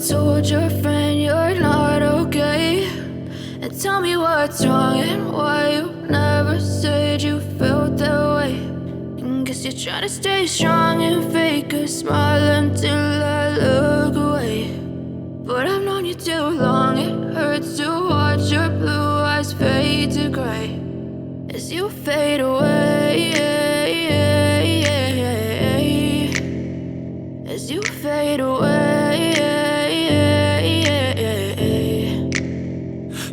told your friend you're not okay, and tell me what's wrong and why you never said you felt that way. And guess you're trying to stay strong and fake a smile until I look away. But I've known you too long, it hurts to watch your blue eyes fade to gray as you fade away, as you fade away.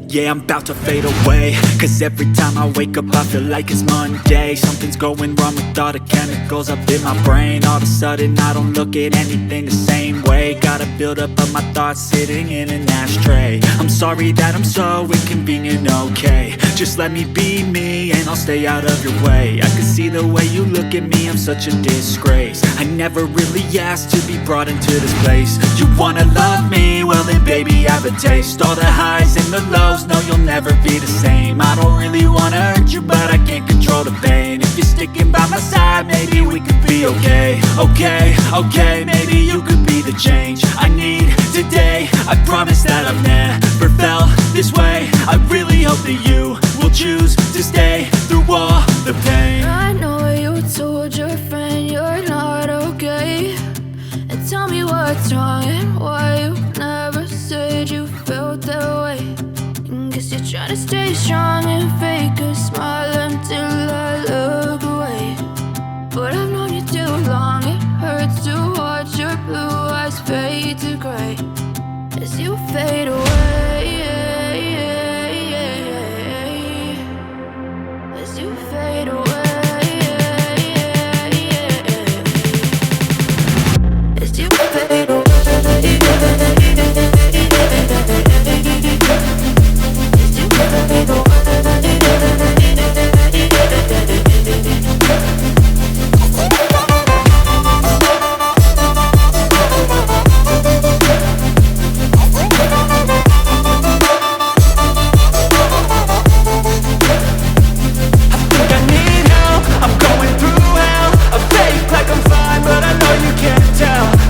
Yeah, I'm about to fade away, cause every time I wake up I feel like it's Monday. Something's going wrong with all the chemicals up in my brain. All of a sudden I don't look at anything the same way. Gotta build up of my thoughts sitting in an ashtray. I'm sorry that I'm so inconvenient, okay. Just let me be me and I'll stay out of your way. I can see the way you look at me, I'm such a disgrace. I never really asked to be brought into this place. You wanna love me? Well then baby I have a taste. All the highs and the lows, no you'll never be the same. I don't really wanna hurt you but I can't control the pain. If you're sticking by my side maybe we could be okay. Okay, maybe you could be the change I need today. I promise that I've never felt this way. I really hope that you will choose to stay through all the pain. I know you told your friend you're not okay, and tell me what's wrong and why you never said you felt that way. And guess you're trying to stay strong and fake a smile until I look away. But I've known you too long, it hurts to watch your blue eyes fade to gray as you fade away, as you fade away, as you fade away.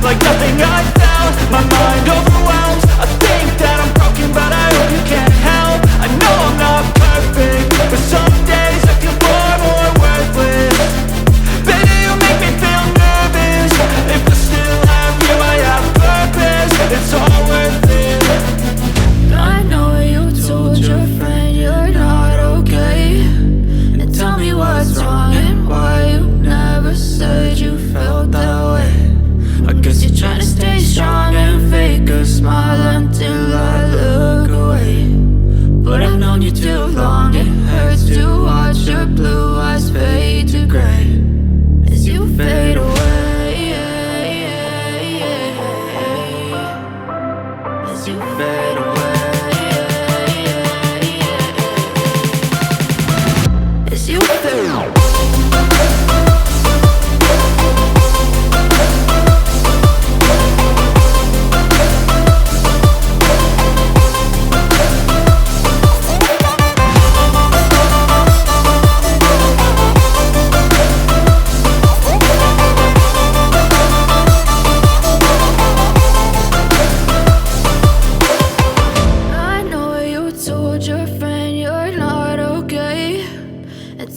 Like nothing I felt, my mind overwhelmed. I think that I'm broken but I hope you can't help. I know I'm not perfect, but some days I feel far more worthless. Baby, you make me feel nervous. If I still have you, I have purpose. It's all worth it. I know you told your friend you're not okay, and tell me what's wrong and why you never said you felt that way. I guess you're trying to stay strong and fake a smile until I look away. But I've known you too long, it hurts to watch your blue eyes fade to gray as you fade away, as you fade away, as you fade away.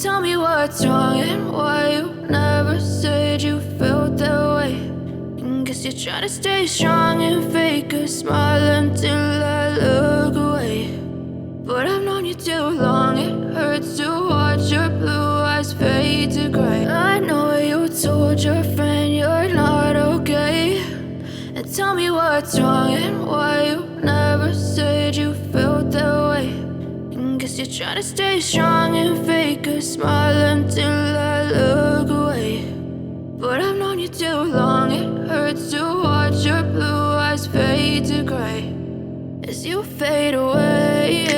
Tell me what's wrong and why you never said you felt that way. And guess you're trying to stay strong and fake a smile until I look away. But I've known you too long, it hurts to watch your blue eyes fade to gray. I know you told your friend you're not okay, and tell me what's wrong and why you never said you felt that way. Guess you're trying to stay strong and fake a smile until I look away. But I've known you too long, it hurts to watch your blue eyes fade to gray as you fade away,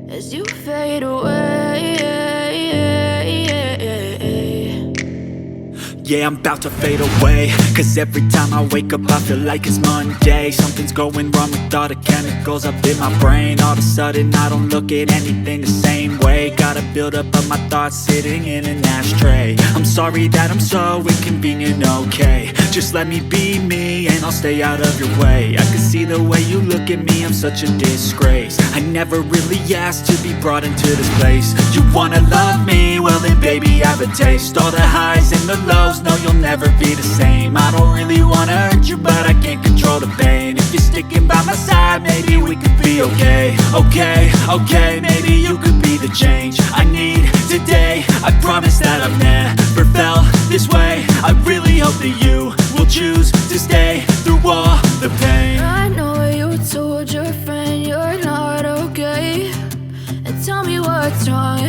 as you fade away. Yeah, I'm about to fade away, cause every time I wake up I feel like it's Monday. Something's going wrong with all the chemicals up in my brain. All of a sudden I don't look at anything the same way. Gotta build up of my thoughts sitting in an ashtray. I'm sorry that I'm so inconvenient, okay. Just let me be me and I'll stay out of your way. I can see the way you look at me, I'm such a disgrace. I never really asked to be brought into this place. You wanna love me? Well then baby, have a taste. All the highs and the lows, no, you'll never be the same. I don't really wanna hurt you, but I can't control the pain. If you're sticking by my side, maybe we could be okay. Okay, maybe you could be the change I need today. I promise that I've never felt this way. I really hope that you will choose to stay through all the pain. I know you told your friend you're not okay, and tell me what's wrong